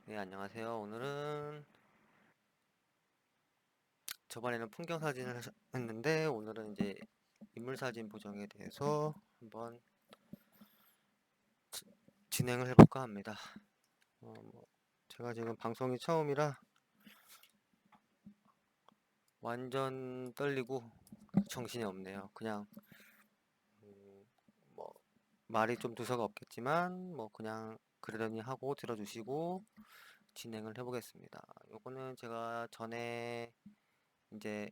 네, 안녕하세요. 오늘은 저번에는 풍경 사진을 했는데 오늘은 이제 인물 사진 보정에 대해서 한번 진행을 해볼까 합니다. 제가 지금 방송이 처음이라 완전 떨리고 정신이 없네요. 그냥 뭐 말이 좀 두서가 없겠지만 뭐 그냥 그러려니 하고 들어주시고 진행을 해보겠습니다. 요거는 제가 전에 이제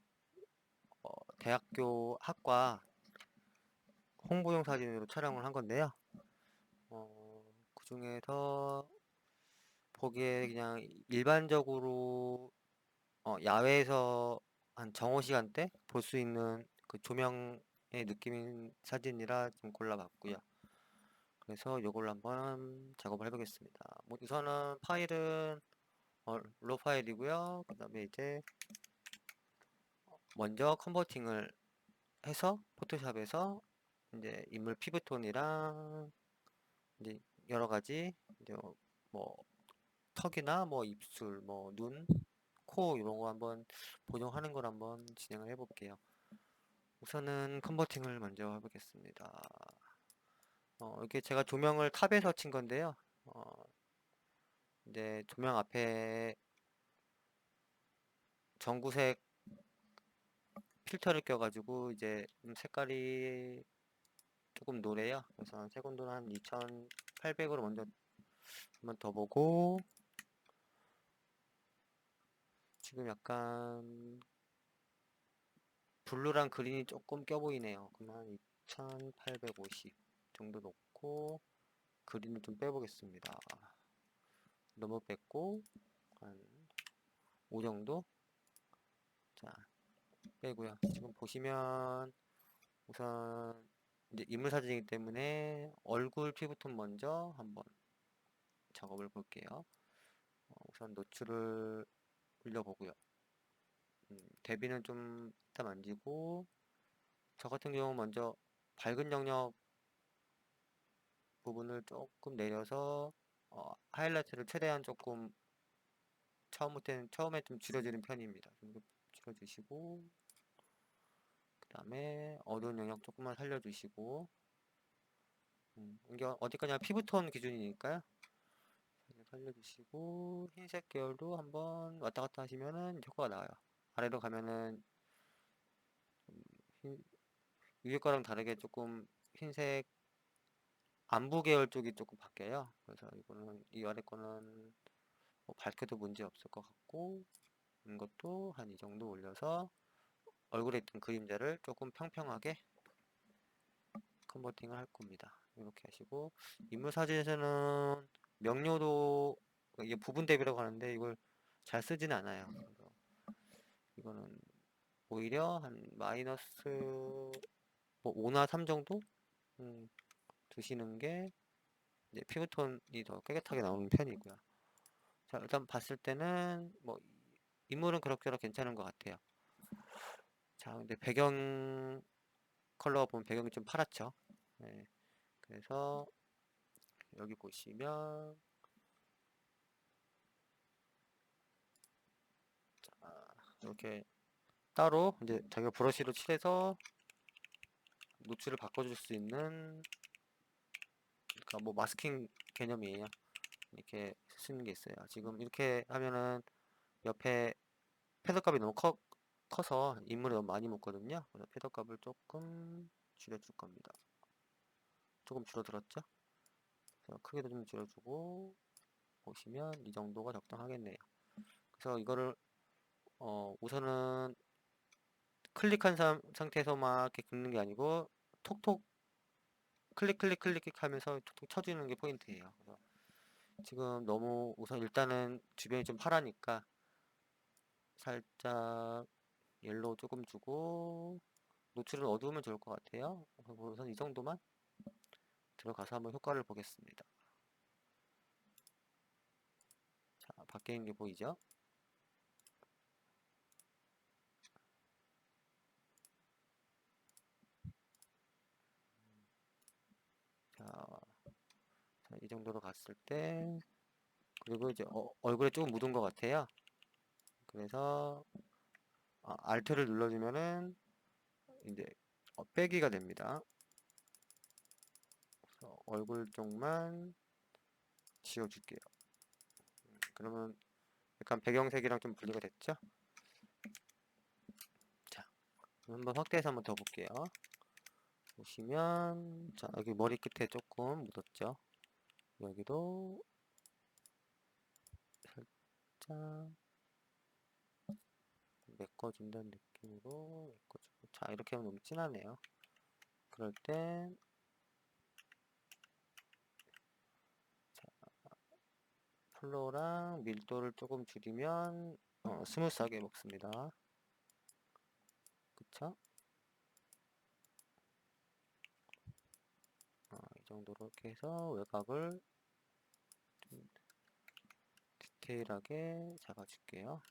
대학교 학과 홍보용 사진으로 촬영을 한 건데요. 그 중에서 보기에 그냥 일반적으로 야외에서 한 정오 시간대 볼 수 있는 그 조명의 느낌인 사진이라 좀 골라봤고요. 그래서 이걸로 한번 작업을 해보겠습니다. 뭐 우선은 파일은 로 파일이고요. 그 다음에 이제 먼저 컨버팅을 해서 포토샵에서 이제 인물 피부톤이랑 이제 여러 가지 이제 뭐 턱이나 뭐 입술, 뭐 눈, 코 이런 거 한번 보정하는 걸 한번 진행을 해볼게요. 우선은 컨버팅을 먼저 해보겠습니다. 이게 제가 조명을 탑에서 친 건데요. 어, 이제 조명 앞에 전구색 필터를 껴가지고 이제 색깔이 조금 노래요. 그래서 색온도는 한 2800으로 먼저 한번 더 보고 지금 약간 블루랑 그린이 조금 껴 보이네요. 그러면 한 2850 정도 놓고 그린을 좀 빼보겠습니다. 너무 뺐고 한 5 정도? 자, 빼고요. 지금 보시면 우선 이제 인물 사진이기 때문에 얼굴 피부톤 먼저 한번 작업을 볼게요. 우선 노출을 올려보고요. 대비는 좀 이따 만지고 저 같은 경우 먼저 밝은 영역 부분을 조금 내려서 하이라이트를 최대한 조금 처음에 좀 줄여주는 편입니다. 좀 줄여주시고 그 다음에 어두운 영역 조금만 살려주시고 이게 어디까지나 피부톤 기준이니까요. 살려주시고 흰색 계열도 한번 왔다 갔다 하시면은 효과가 나와요. 아래로 가면은 흰, 위에 거랑 다르게 조금 흰색 안부 계열 쪽이 조금 바뀌어요. 그래서 이거는 이 아래 거는 뭐 밝혀도 문제 없을 것 같고 이것도 한 이 정도 올려서 얼굴에 있던 그림자를 조금 평평하게 컨버팅을 할 겁니다. 이렇게 하시고 인물 사진에서는 명료도 이게 부분 대비라고 하는데 이걸 잘 쓰지는 않아요. 그래서 이거는 오히려 한 마이너스 뭐 5나 3 정도 두시는 게 이제 피부톤이 더 깨끗하게 나오는 편이고요. 자, 일단 봤을 때는 뭐 인물은 그럭저럭 괜찮은 것 같아요. 자, 근데 배경 컬러 보면 배경이 좀 파랗죠. 네, 그래서 여기 보시면 이렇게 따로 이제 자기가 브러쉬로 칠해서 노출을 바꿔줄 수 있는 그러니까 뭐 마스킹 개념이에요. 이렇게 쓰는 게 있어요. 지금 이렇게 하면은 옆에 패드값이 너무 커서 인물이 너무 많이 묻거든요. 그래서 패드값을 조금 줄여줄 겁니다. 조금 줄어들었죠? 그래서 크기도 좀 줄여주고 보시면 이 정도가 적당하겠네요. 그래서 이거를 우선은 클릭한 상태에서 막 이렇게 긁는 게 아니고 톡톡 클릭 하면서 톡톡 쳐주는 게 포인트예요. 그래서 지금 너무 우선 일단은 주변이 좀 파라니까 살짝 옐로우 조금 주고 노출은 어두우면 좋을 것 같아요. 우선 이 정도만 들어가서 한번 효과를 보겠습니다. 자, 바뀌는 게 보이죠? 자, 이 정도로 갔을 때 그리고 이제 얼굴에 조금 묻은 것 같아요. 그래서 Alt를 눌러주면은 이제 빼기가 됩니다. 그래서 얼굴 쪽만 지워줄게요. 그러면 약간 배경색이랑 좀 분리가 됐죠? 자, 한번 확대해서 한번 더 볼게요. 보시면, 자, 여기 머리 끝에 조금 묻었죠? 여기도 살짝 메꿔준다는 느낌으로 메꿔주고. 자, 이렇게 하면 너무 진하네요. 그럴 땐, 자, 플로랑 밀도를 조금 줄이면, 스무스하게 먹습니다. 그쵸? 이 정도로 이렇게 해서 외곽을 좀 디테일하게 잡아줄게요.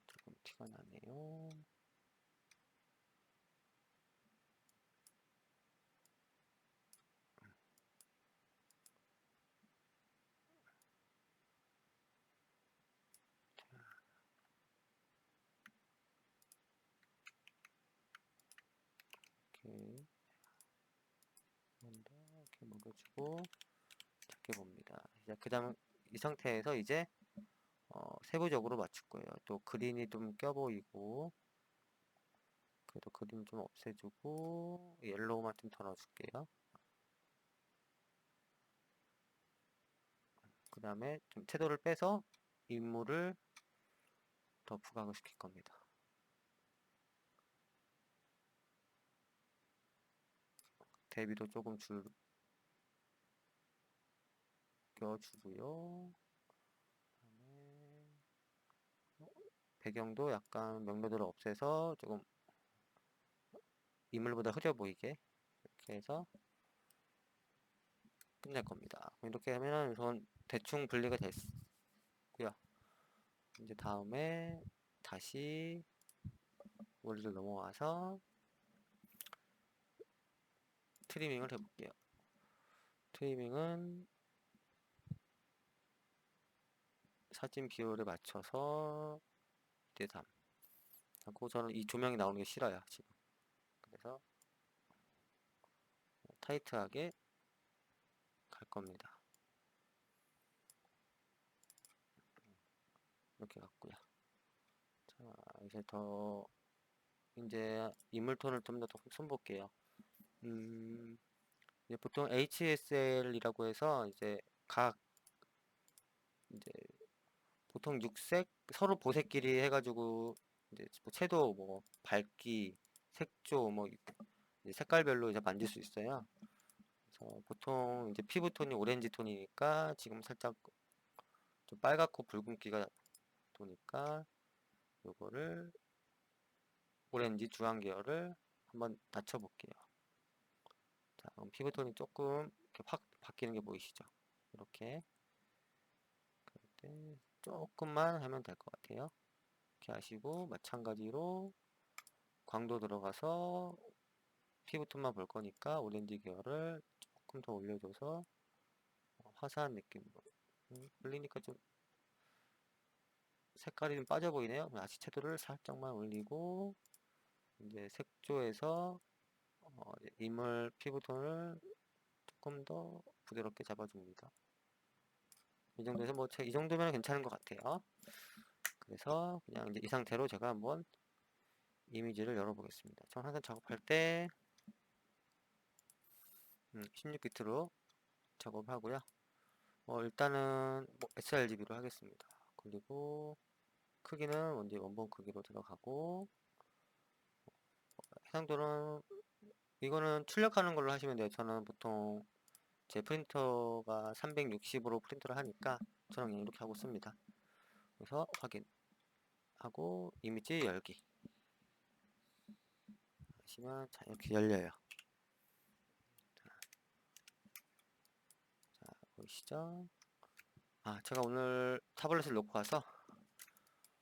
조금 티가 나네요. 이렇게 한번더 이렇게 먹여주고 작게 봅니다. 이제 그 다음 이 상태에서 이제 세부적으로 맞출 거예요. 또 그린이 좀 껴 보이고, 그래도 그린 좀 없애주고 옐로우만 좀 더 넣어줄게요. 그 다음에 좀 채도를 빼서 인물을 더 부각을 시킬 겁니다. 대비도 조금 줄여주고요. 그다음에 배경도 약간 명도들을 없애서 조금 인물보다 흐려 보이게 이렇게 해서 끝낼 겁니다. 이렇게 하면은 우선 대충 분리가 됐고요. 이제 다음에 다시 머리를 넘어와서 트리밍을 해볼게요. 트리밍은 사진 비율에 맞춰서 1대3 하고, 저는 이 조명이 나오는 게 싫어요 지금. 그래서 타이트하게 갈 겁니다. 이렇게 갔고요. 자, 이제 인물톤을 좀 더 손볼게요. 이제 보통 HSL이라고 해서 이제 보통 육색 서로 보색끼리 해가지고 이제 뭐 채도 뭐 밝기, 색조 뭐 이제 색깔별로 이제 만들 수 있어요. 그래서 보통 이제 피부톤이 오렌지 톤이니까 지금 살짝 좀 빨갛고 붉은기가 도니까 요거를 오렌지 주황 계열을 한번 낮춰 볼게요. 자, 그럼 피부톤이 조금 이렇게 확 바뀌는 게 보이시죠? 이렇게 그럴 때 조금만 하면 될 것 같아요. 이렇게 하시고 마찬가지로 광도 들어가서 피부톤만 볼 거니까 오렌지 계열을 조금 더 올려줘서 화사한 느낌으로 올리니까 좀 색깔이 좀 빠져 보이네요. 아시채도를 살짝만 올리고 이제 색조에서 인물 피부톤을 조금 더 부드럽게 잡아줍니다. 이 정도에서 뭐 이 정도면 괜찮은 것 같아요. 그래서 그냥 이제 이 상태로 제가 한번 이미지를 열어보겠습니다. 전 항상 작업할 때 16비트로 작업하고요. 일단은 뭐 sRGB로 하겠습니다. 그리고 크기는 먼저 원본 크기로 들어가고, 해상도는 이거는 출력하는 걸로 하시면 돼요. 저는 보통 제 프린터가 360으로 프린터를 하니까 저는 그냥 이렇게 하고 씁니다. 그래서 확인하고 이미지 열기 하시면 자 이렇게 열려요. 자, 보이시죠? 제가 오늘 타블렛을 놓고 와서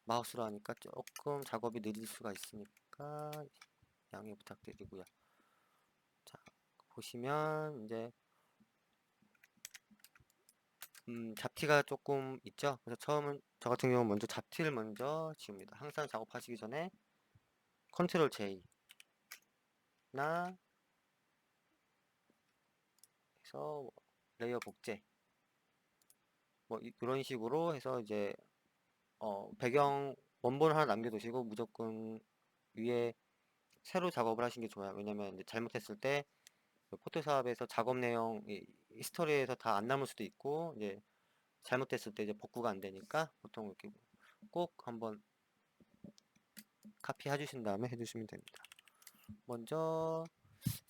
마우스로 하니까 조금 작업이 느릴 수가 있으니까 양해 부탁드리고요. 자, 보시면 이제 잡티가 조금 있죠. 그래서 처음은 저 같은 경우는 먼저 잡티를 먼저 지웁니다. 항상 작업하시기 전에 컨트롤 J나 해서 레이어 복제 뭐 이런 식으로 해서 이제 배경 원본을 하나 남겨두시고 무조건 위에 새로 작업을 하시는 게 좋아요. 왜냐면 이제 잘못했을 때 포토샵에서 작업 내용 히스토리에서 다 안 남을 수도 있고 이제 잘못됐을 때 이제 복구가 안 되니까 보통 이렇게 꼭 한번 카피 해주신 다음에 해주시면 됩니다. 먼저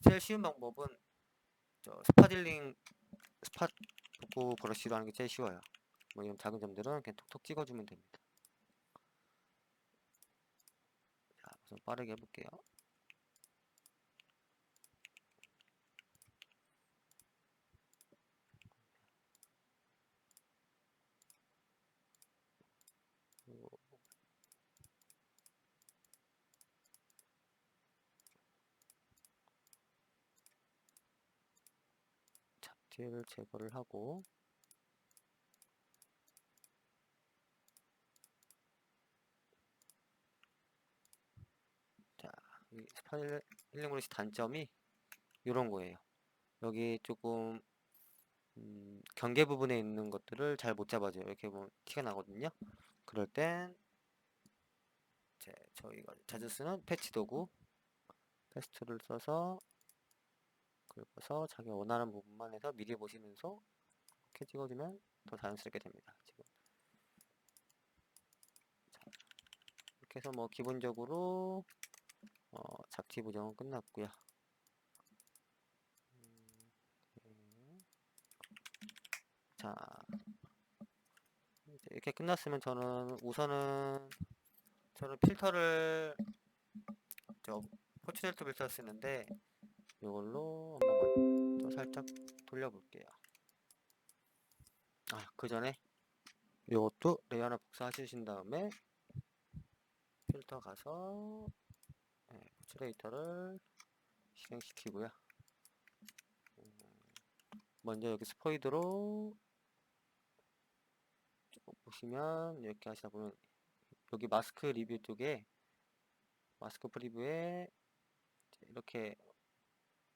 제일 쉬운 방법은 스파딜링 스팟 복구 브러쉬로 하는 게 제일 쉬워요. 뭐 이런 작은 점들은 그냥 톡톡 찍어주면 됩니다. 자, 우선 빠르게 해볼게요. 잡티를 제거를 하고 자, 이 스파딜링 브러쉬 단점이 이런 거예요. 여기 조금 경계 부분에 있는 것들을 잘 못 잡아줘요. 이렇게 보면 티가 나거든요. 그럴 땐 저희가 자주 쓰는 패치 도구 패스트를 써서 긁어서 자기가 원하는 부분만 해서 미리 보시면서 이렇게 찍어주면 더 자연스럽게 됩니다. 지금 자, 이렇게 해서 뭐 기본적으로 잡티 보정은 끝났고요. 자, 이렇게 끝났으면 저는 필터를 포트레이트 필터 쓰는데 이걸로 한번 또 살짝 돌려볼게요. 그 전에 이것도 레이어 하나 복사하신 다음에 필터 가서 포트레이터를 실행시키고요. 먼저 여기 스포이드로 보시면 이렇게 하시다 보면 여기 마스크 리뷰 쪽에 마스크 프리뷰에 이렇게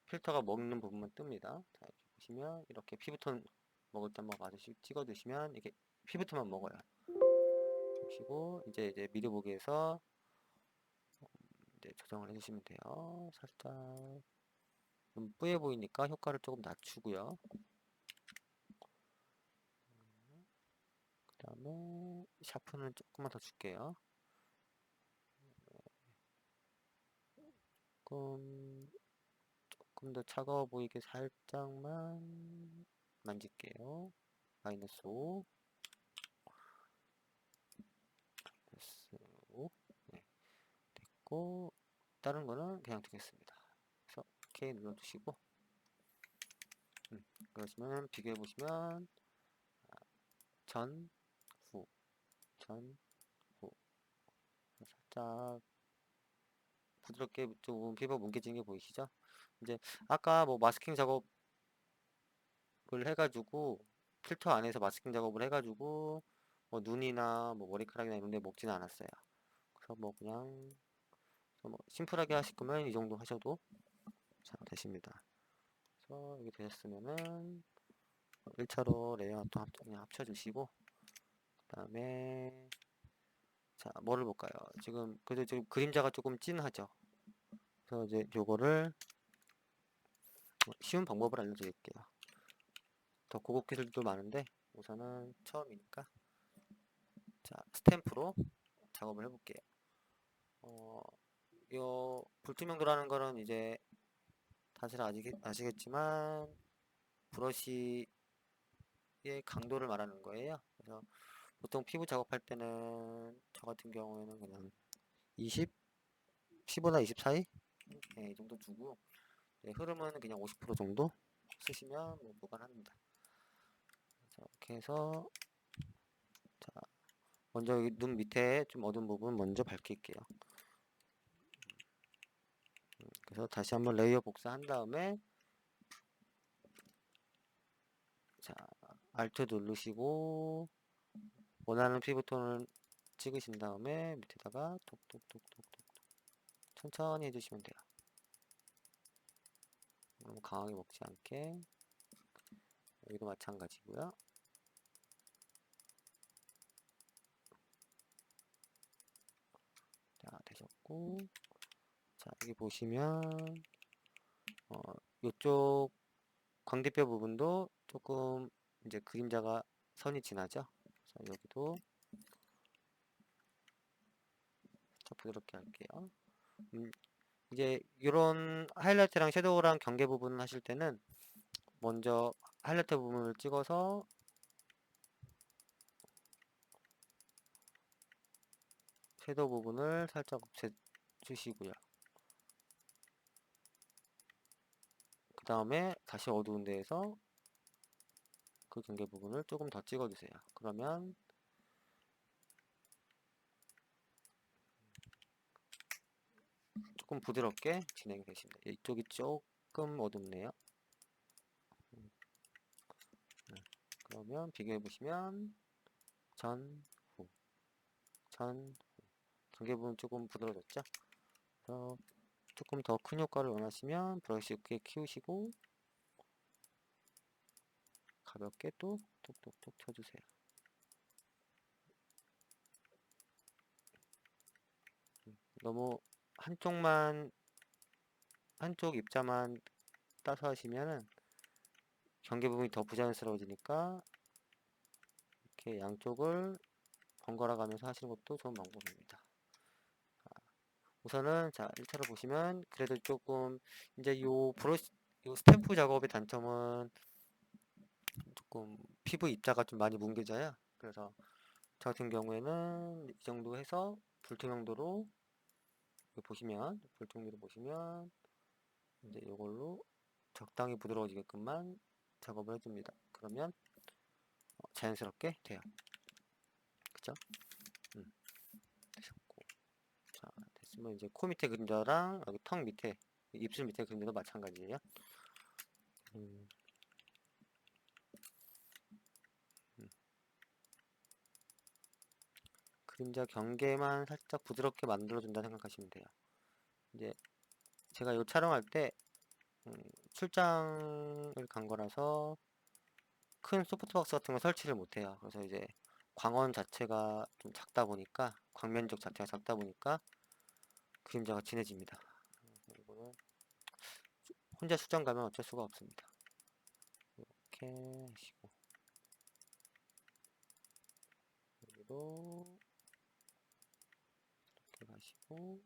필터가 먹는 부분만 뜹니다. 자, 이렇게 보시면 이렇게 피부톤 먹을 때 한번 마주씩 찍어 두시면 이게 피부톤만 먹어요. 보시고 이제 미리 보기에서 이제 조정을 해주시면 돼요. 살짝 좀 뿌예 보이니까 효과를 조금 낮추고요. 그 다음에 샤프는 조금만 더 줄게요. 조금 더 차가워 보이게 살짝만 만질게요. -5 -5 네, 됐고 다른 거는 그냥 두겠습니다. 그래서 OK 눌러주시고 그러시면 비교해 보시면 전, 후, 전, 후 살짝 부드럽게 조금 피부가 뭉개지는 게 보이시죠? 이제 아까 뭐 마스킹 작업을 해가지고 필터 안에서 마스킹 작업을 해가지고 뭐 눈이나 뭐 머리카락이나 이런 데 먹지는 않았어요. 그래서 뭐 그냥 뭐 심플하게 하실 거면 이 정도 하셔도 잘 되십니다. 그래서 이게 되셨으면은 1차로 레이어 또 그냥 합쳐주시고 그 다음에 자 뭐를 볼까요? 그래도 지금 그림자가 조금 진하죠. 그래서 이제 요거를 쉬운 방법을 알려드릴게요. 더 고급 기술도 많은데 우선은 처음이니까 자 스탬프로 작업을 해볼게요. 요 불투명도라는 거는 이제 다들 아시겠지만 브러쉬의 강도를 말하는 거예요. 그래서 보통 피부 작업할 때는 저 같은 경우에는 그냥 20, 15나 20 사이 네, 이 정도 두고 네, 흐름은 그냥 50% 정도 쓰시면 뭐 무관합니다. 자, 이렇게 해서 자, 먼저 눈 밑에 좀 어두운 부분 먼저 밝힐게요. 그래서 다시 한번 레이어 복사한 다음에 자 Alt 누르시고 원하는 피부톤을 찍으신 다음에 밑에다가 톡톡톡톡톡 천천히 해주시면 돼요. 너무 강하게 먹지 않게. 여기도 마찬가지고요. 자, 되셨고, 자, 여기 보시면 이쪽 광대뼈 부분도 조금 이제 그림자가 선이 진하죠. 그래서 여기도 더 부드럽게 할게요. 이제 이런 하이라이트랑 섀도우랑 경계 부분 하실 때는 먼저 하이라이트 부분을 찍어서 섀도우 부분을 살짝 없애주시고요. 그 다음에 다시 어두운 데에서 그 경계 부분을 조금 더 찍어주세요. 그러면 조금 부드럽게 진행이 되십니다. 이쪽이 조금 어둡네요. 그러면 비교해 보시면 전, 후, 전, 후. 경계 부분 조금 부드러워졌죠? 그래서 조금 더 큰 효과를 원하시면 브러쉬 꽤 키우시고 가볍게 또 톡톡톡 쳐주세요. 너무 한쪽 입자만 따서 하시면은 경계 부분이 더 부자연스러워지니까 이렇게 양쪽을 번갈아 가면서 하시는 것도 좋은 방법입니다. 우선은 자 1차로 보시면 그래도 조금 이제 요 스탬프 작업의 단점은 조금 피부 입자가 좀 많이 뭉개져요. 그래서 저 같은 경우에는 이 정도 해서 불투명도로 보시면 이제 이걸로 적당히 부드러워지게끔만 작업을 해줍니다. 그러면 자연스럽게 돼요. 그죠? 되셨고. 자, 됐으면 이제 코 밑에 그림자랑 여기 턱 밑에, 입술 밑에 그림자도 마찬가지예요. 음, 음. 그림자 경계만 살짝 부드럽게 만들어준다 생각하시면 돼요. 이제 제가 이 촬영할 때 출장을 간 거라서 큰 소프트박스 같은 거 설치를 못해요. 그래서 이제 광원 자체가 좀 작다 보니까 광면적 자체가 작다 보니까 그림자가 진해집니다. 이거는 혼자 출장 가면 어쩔 수가 없습니다. 이렇게 하시고 여기도 이렇게 가시고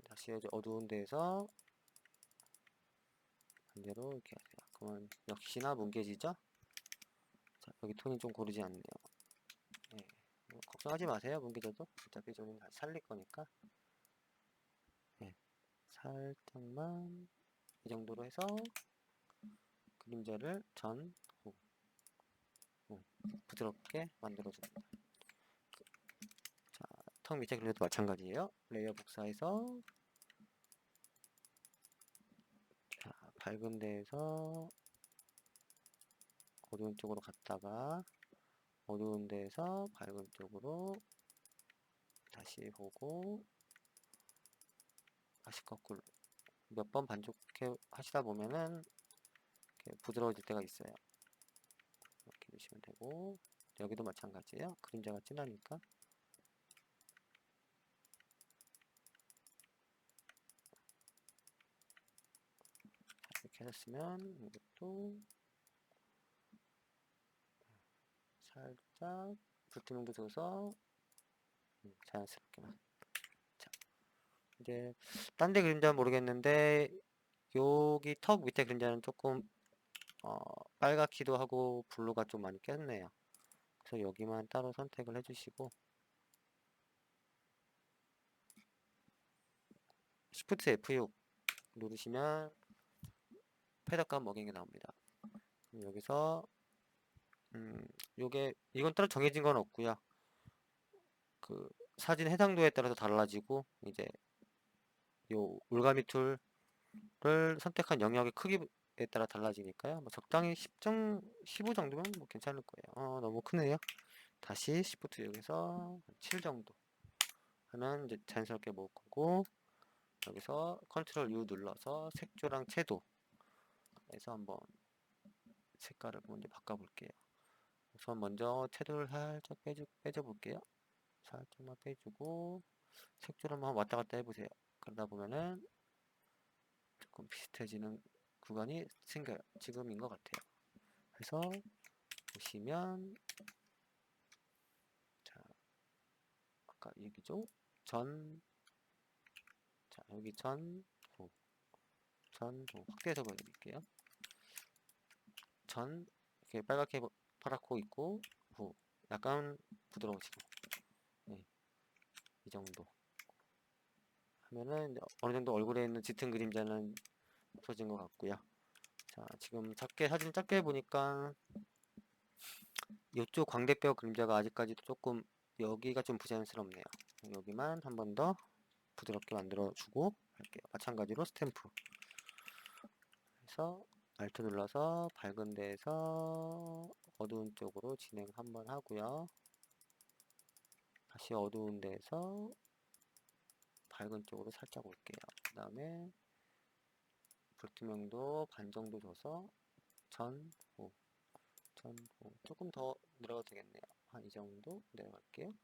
다시 어두운 데에서 반대로 이렇게 하세요. 그러면 역시나 뭉개지죠? 자, 여기 톤이 좀 고르지 않네요. 네. 걱정하지 마세요. 뭉개져도 어차피 저는 다시 살릴 거니까. 네. 살짝만 이 정도로 해서 그림자를 전, 후, 부드럽게 만들어줍니다. 자, 턱 밑에 그림자도 마찬가지예요. 레이어 복사해서 자, 밝은 데에서 어두운 쪽으로 갔다가 어두운 데에서 밝은 쪽으로 다시 보고 다시 거꾸로 몇 번 반복해 하시다 보면은 이렇게 부드러워질 때가 있어요. 이렇게 보시면 되고 여기도 마찬가지예요. 그림자가 진하니까 이렇게 하셨으면 이것도 살짝 불투명도 줘서 자연스럽게만. 자, 이제 딴 데 그림자는 모르겠는데 여기 턱 밑에 그림자는 조금 빨갛기도 하고 블루가 좀 많이 꼈네요. 그래서 여기만 따로 선택을 해주시고 Shift F6 누르시면 패드감 먹인 게 나옵니다. 그럼 여기서 이건 따로 정해진 건 없고요. 그 사진 해상도에 따라서 달라지고 이제 요 올가미 툴을 선택한 영역의 크기에 따라 달라지니까요. 뭐 적당히 15 정도면 뭐 괜찮을 거예요. 너무 크네요. 다시 Shift 여기서 7 정도 하면 이제 자연스럽게 모을 거고, 여기서 컨트롤 U 눌러서 색조랑 채도 해서 한번 색깔을 먼저 바꿔볼게요. 우선 먼저 채도를 살짝 빼줘 볼게요. 살짝만 빼주고 색조를 한번 왔다 갔다 해보세요. 그러다 보면은 조금 비슷해지는 구간이 생겨요. 지금인 것 같아요. 그래서 보시면, 자, 아까 여기죠? 자, 여기 후, 후 확대해서 보여드릴게요. 이렇게 빨갛게 파랗고 있고, 후 약간 부드러워지고, 네, 이 정도 하면은 어느 정도 얼굴에 있는 짙은 그림자는 없어진 것 같고요. 자, 지금 사진 작게 보니까 이쪽 광대뼈 그림자가 아직까지도 조금 여기가 좀 부자연스럽네요. 여기만 한 번 더 부드럽게 만들어 주고 할게요. 마찬가지로 스탬프 해서 Alt 눌러서 밝은 데에서 어두운 쪽으로 진행 한번 하고요. 다시 어두운 데에서 밝은 쪽으로 살짝 올게요. 그 다음에 불투명도 반 정도 줘서 후 조금 더 내려가도 되겠네요. 한 이 정도 내려갈게요.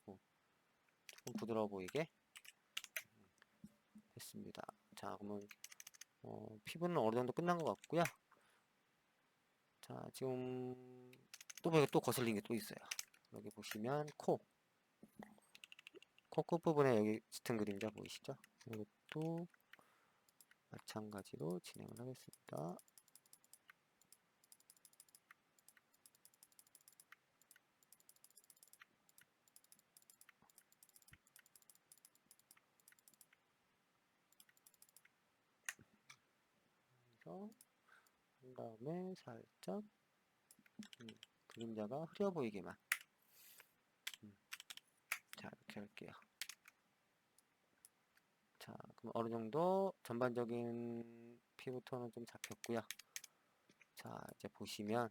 후 조금 부드러워 보이게 했습니다. 자, 그러면 피부는 어느 정도 끝난 것 같고요. 자, 지금 또 보니까 또 거슬린 게 또 있어요. 여기 보시면 코 끝부분에 여기 짙은 그림자 보이시죠? 이것도 마찬가지로 진행을 하겠습니다. 그래서 한 다음에 살짝 그림자가 흐려 보이게만 자, 이렇게 할게요. 자, 그럼 어느 정도 전반적인 피부톤은 좀 잡혔고요. 자, 이제 보시면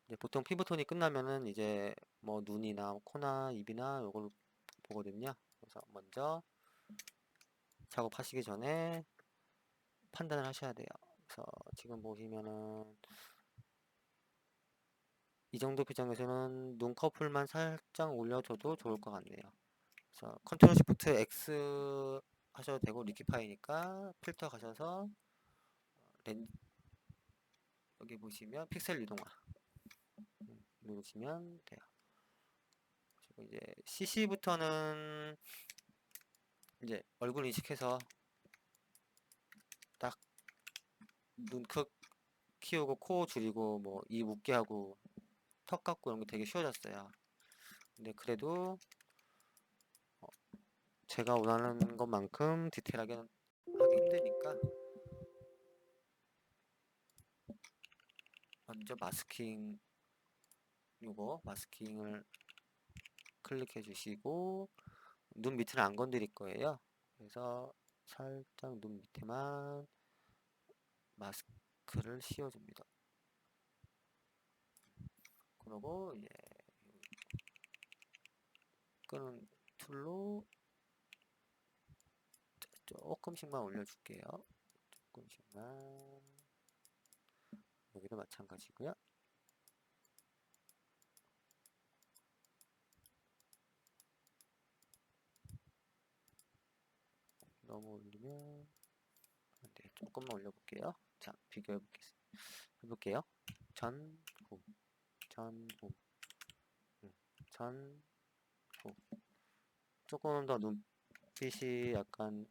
이제 보통 피부톤이 끝나면은 이제 뭐 눈이나 코나 입이나 요걸 보거든요. 그래서 먼저 작업하시기 전에 판단을 하셔야 돼요. 그래서 지금 보시면은 이 정도 표정에서는 눈 커플만 살짝 올려줘도 좋을 것 같네요. 그래서 컨트롤 시프트 X 하셔도 되고, 리퀴파이니까 필터 가셔서 여기 보시면 픽셀 유동화 누르시면 돼요. 그리고 이제 CC부터는 이제 얼굴 인식해서 딱 눈 크 키우고 코 줄이고 뭐 입 웃게 하고 턱 깎고 이런 게 되게 쉬워졌어요. 근데 그래도 제가 원하는 것만큼 디테일하게 하기 힘드니까 먼저 마스킹을 클릭해 주시고 눈 밑을 안 건드릴 거예요. 그래서 살짝 눈 밑에만 마스크를 씌워줍니다. 그러고 이제 끄는 툴로 조금씩만 올려줄게요. 조금씩만. 여기도 마찬가지고요. 너무 올리면 안 돼. 조금만 올려볼게요. 자, 비교해 볼게요. 전, 후, 후, 후. 조금 더 눈빛이 약간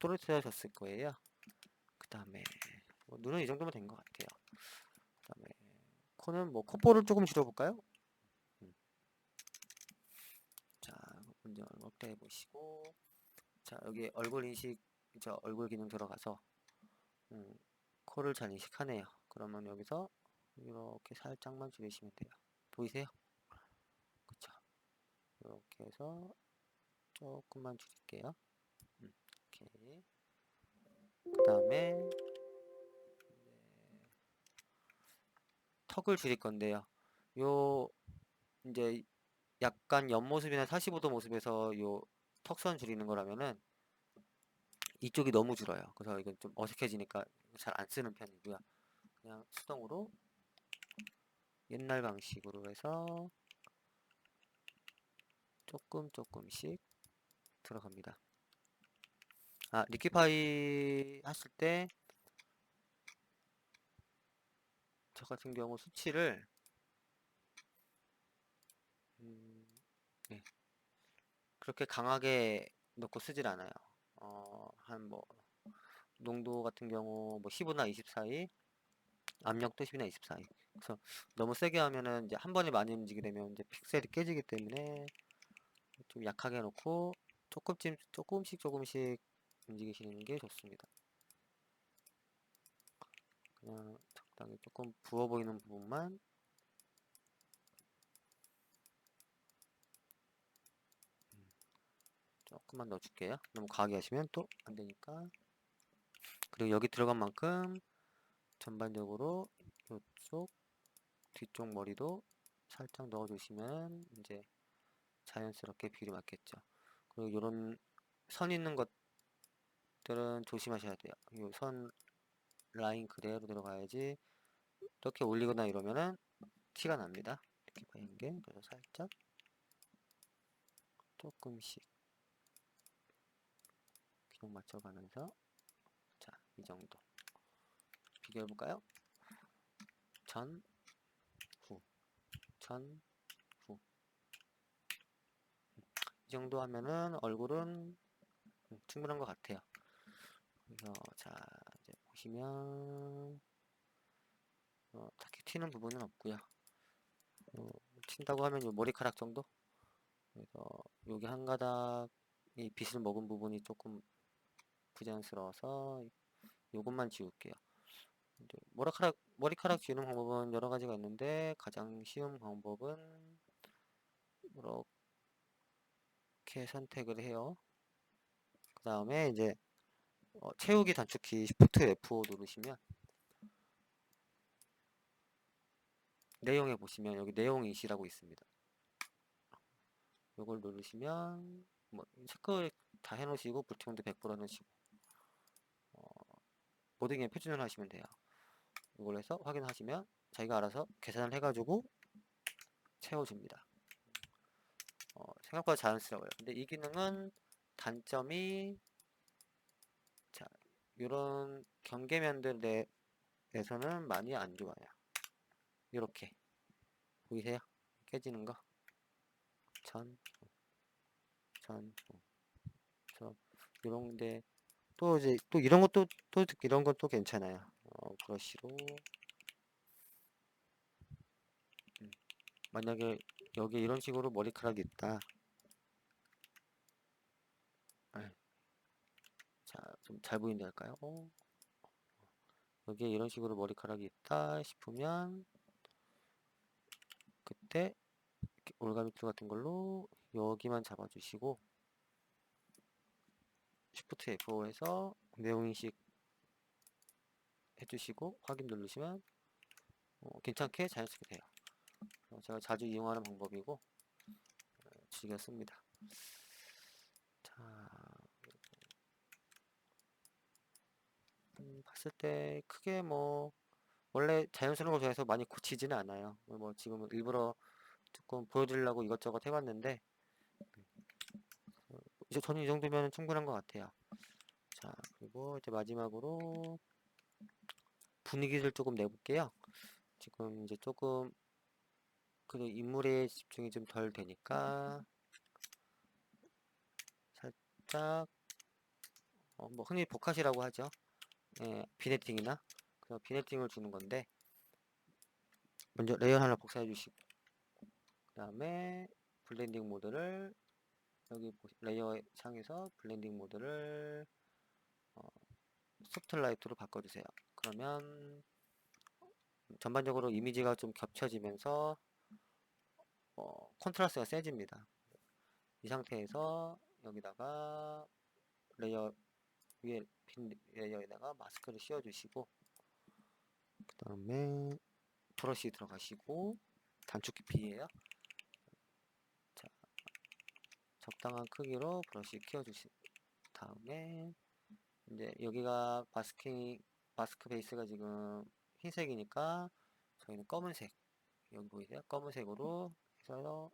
또렷해졌을 거예요. 그 다음에 눈은 이 정도면 된 것 같아요. 그 다음에 코는 뭐 콧볼을 조금 줄여볼까요? 자, 먼저 확대해 보시고, 자, 여기 얼굴 인식, 얼굴 기능 들어가서 코를 잘 인식하네요. 그러면 여기서 이렇게 살짝만 줄이시면 돼요. 보이세요? 그쵸? 이렇게 해서 조금만 줄일게요. 오케이. 그 다음에 턱을 줄일 건데요. 요 이제 약간 옆모습이나 45도 모습에서 요 턱선 줄이는 거라면은 이쪽이 너무 줄어요. 그래서 이건 좀 어색해지니까 잘 안 쓰는 편이고요. 그냥 수동으로 옛날 방식으로 해서 조금씩 들어갑니다. 아, 리퀴파이 하실 때 저 같은 경우 수치를 네, 그렇게 강하게 넣고 쓰질 않아요. 한 뭐 농도 같은 경우 뭐 15나 20 사이, 압력도 10이나 20 사이. 그래서 너무 세게 하면은 이제 한 번에 많이 움직이게 되면 이제 픽셀이 깨지기 때문에 좀 약하게 놓고 조금씩 움직이시는 게 좋습니다. 그냥 적당히 조금 부어 보이는 부분만 조금만 넣어줄게요. 너무 과하게 하시면 또 안 되니까. 그리고 여기 들어간 만큼 전반적으로 이쪽 뒤쪽 머리도 살짝 넣어주시면 이제 자연스럽게 비율이 맞겠죠. 그리고 이런 선 있는 것들은 조심하셔야 돼요. 이 선 라인 그대로 들어가야지 이렇게 올리거나 이러면은 티가 납니다. 이렇게 파인 게. 그래서 살짝 조금씩 균형 맞춰가면서 자, 이 정도 비교해 볼까요? 전, 후, 전, 후. 이 정도 하면은 얼굴은 충분한 것 같아요. 그래서 자, 이제 보시면 딱히 튀는 부분은 없고요. 튄다고 하면 요 머리카락 정도? 그래서 여기 한 가닥이 빛을 먹은 부분이 조금 부자연스러워서 요것만 지울게요. 이제 머리카락 지우는 방법은 여러 가지가 있는데 가장 쉬운 방법은 이렇게 선택을 해요. 그 다음에 이제 채우기 단축키 Shift F5 누르시면 내용에 보시면 여기 내용 인시라고 있습니다. 이걸 누르시면 뭐 체크 다 해놓으시고 불티온도 100% 해놓으시고 모든 게 표준으로 하시면 돼요. 이걸 해서 확인하시면 자기가 알아서 계산을 해가지고 채워줍니다. 생각보다 자연스러워요. 근데 이 기능은 단점이 자 이런 경계면들 내에서는 많이 안 좋아요. 이렇게 보이세요? 깨지는 거 전, 이런데 또 이제 또 이런 것도 또 이런 것도 괜찮아요. 브러쉬로 만약에 여기 이런 식으로 머리카락이 있다. 네. 자, 좀 잘 보인다 할까요? 여기에 이런 식으로 머리카락이 있다 싶으면 그때 올가미트 같은 걸로 여기만 잡아주시고 Shift F5에서 내용인식 해주시고 확인 누르시면 괜찮게 자연스럽게 돼요. 제가 자주 이용하는 방법이고 즐겨 씁니다. 자, 봤을 때 크게 뭐 원래 자연스러운 걸 좋아해서 많이 고치지는 않아요. 뭐 지금 일부러 조금 보여드리려고 이것저것 해봤는데 이제 저는 이 정도면 충분한 것 같아요. 자, 그리고 이제 마지막으로 분위기를 조금 내볼게요. 지금 이제 조금 그 인물에 집중이 좀 덜 되니까 살짝 뭐 흔히 복합이라고 하죠. 예, 비네팅이나 그래서 비네팅을 주는 건데 먼저 레이어 하나 복사해 주시고 그 다음에 블렌딩 모드를 여기 레이어 창에서 블렌딩 모드를 소프트 라이트로 바꿔주세요. 그러면 전반적으로 이미지가 좀 겹쳐지면서 컨트라스트가 세집니다. 이 상태에서 여기다가 레이어 위에 빈 레이어에다가 마스크를 씌워주시고, 그 다음에 브러쉬 들어가시고, 단축키 B예요. 자, 적당한 크기로 브러쉬 키워주신 다음에 이제 여기가 마스크 베이스가 지금 흰색이니까 저희는 검은색, 여기 보이세요? 검은색으로 해서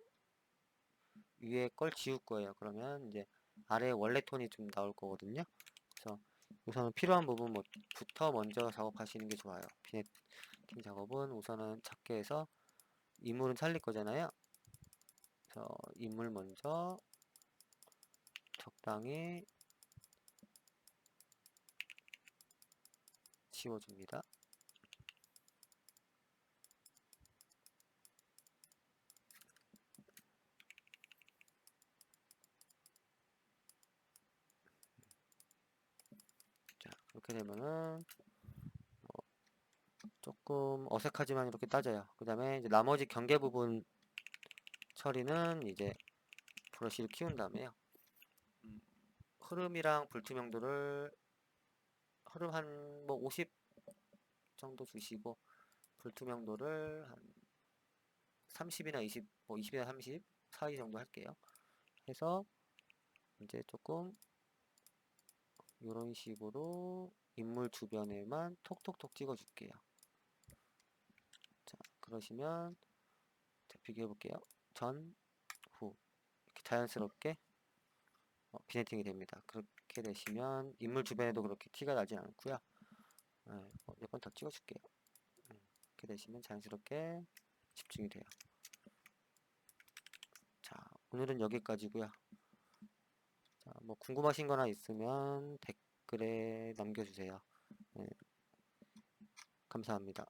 위에 걸 지울 거예요. 그러면 이제 아래 원래 톤이 좀 나올 거거든요. 그래서 우선은 필요한 부분부터 먼저 작업하시는 게 좋아요. 비네팅 작업은 우선은 작게 해서 인물은 살릴 거잖아요. 그래서 인물 먼저 적당히 지워줍니다. 자, 이렇게 되면은 조금 어색하지만 이렇게 따져요. 그 다음에 이제 나머지 경계 부분 처리는 이제 브러쉬를 키운 다음에요. 흐름이랑 불투명도를 흐름 한 뭐 50 정도 주시고, 불투명도를 한 30이나 20, 뭐 20이나 30 사이 정도 할게요. 해서 이제 조금 이런 식으로 인물 주변에만 톡톡톡 찍어줄게요. 자, 그러시면 자, 비교해 볼게요. 전, 후 이렇게 자연스럽게 비네팅이 됩니다. 그렇게 되시면 인물 주변에도 그렇게 티가 나진 않고요. 몇 번 더 찍어줄게요. 이렇게 되시면 자연스럽게 집중이 돼요. 자, 오늘은 여기까지고요. 자, 뭐 궁금하신 거나 있으면 댓글에 남겨주세요. 네, 감사합니다.